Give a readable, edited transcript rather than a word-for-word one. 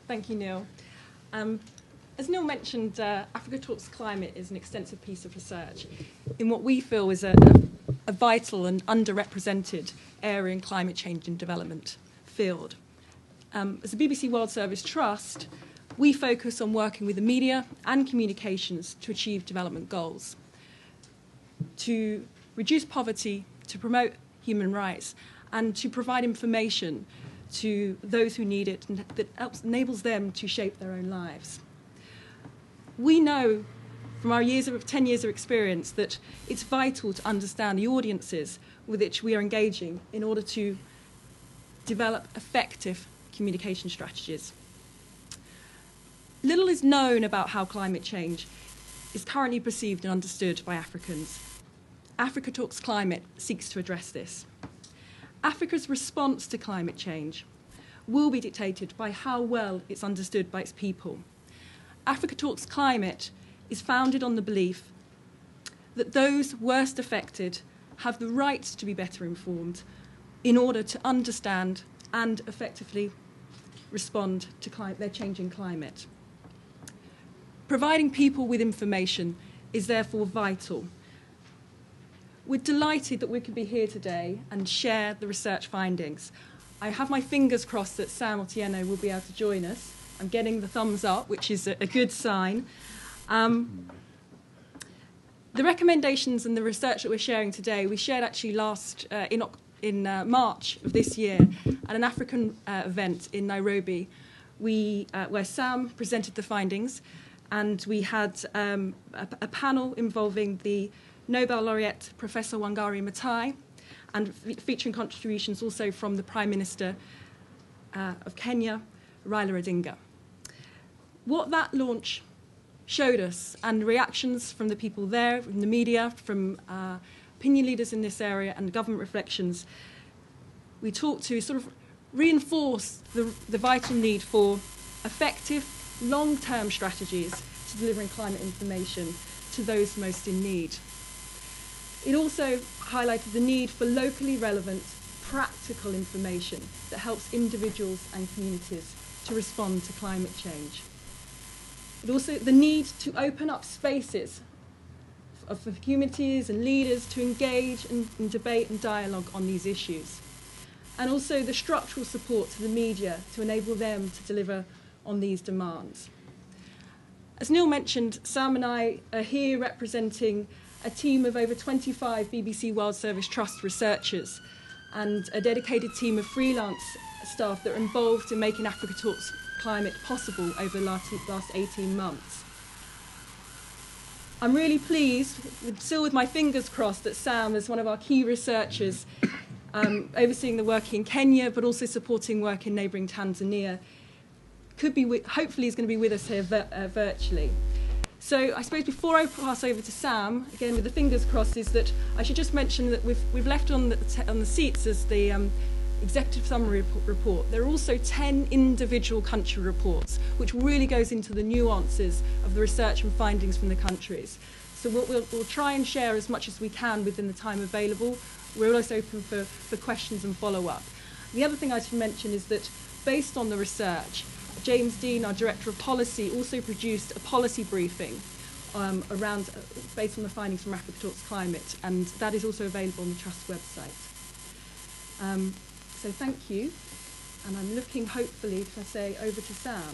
Thank you, Neil. As Neil mentioned, Africa Talks Climate is an extensive piece of research in what we feel is a vital and underrepresented area in climate change and development field. As the BBC World Service Trust, we focus on working with the media and communications to achieve development goals, to reduce poverty, to promote human rights, and to provide information to those who need it and that enables them to shape their own lives. We know from our 10 years of experience that it's vital to understand the audiences with which we are engaging in order to develop effective communication strategies. Little is known about how climate change is currently perceived and understood by Africans. Africa Talks Climate seeks to address this. Africa's response to climate change will be dictated by how well it's understood by its people. Africa Talks Climate is founded on the belief that those worst affected have the right to be better informed in order to understand and effectively respond to their changing climate. Providing people with information is therefore vital. We're delighted that we could be here today and share the research findings. I have my fingers crossed that Sam Otieno will be able to join us. I'm getting the thumbs up, which is a good sign. The recommendations and the research that we're sharing today, we shared actually in March of this year at an African event in Nairobi, where Sam presented the findings, and we had a panel involving the Nobel laureate Professor Wangari Maathai, and featuring contributions also from the Prime Minister of Kenya, Raila Odinga. What that launch showed us, and reactions from the people there, from the media, from opinion leaders in this area, and government reflections, we talked to sort of reinforce the vital need for effective, long-term strategies to delivering climate information to those most in need. It also highlighted the need for locally relevant, practical information that helps individuals and communities to respond to climate change. It also the need to open up spaces for communities and leaders to engage in debate and dialogue on these issues. And also the structural support to the media to enable them to deliver on these demands. As Neil mentioned, Sam and I are here representing a team of over 25 BBC World Service Trust researchers and a dedicated team of freelance staff that are involved in making Africa Talks Climate possible over the last 18 months. I'm really pleased, still with my fingers crossed, that Sam, as one of our key researchers, overseeing the work in Kenya, but also supporting work in neighbouring Tanzania, hopefully is going to be with us here virtually. So I suppose before I pass over to Sam, again with the fingers crossed, is that I should just mention that we've left on the seats as the executive summary report. There are also 10 individual country reports, which really goes into the nuances of the research and findings from the countries. So we'll try and share as much as we can within the time available. We're also open for questions and follow-up. The other thing I should mention is that based on the research, James Dean, our Director of Policy, also produced a policy briefing based on the findings from Africa Talks Climate, and that is also available on the Trust website. So thank you, and I'm looking hopefully, if I say, over to Sam.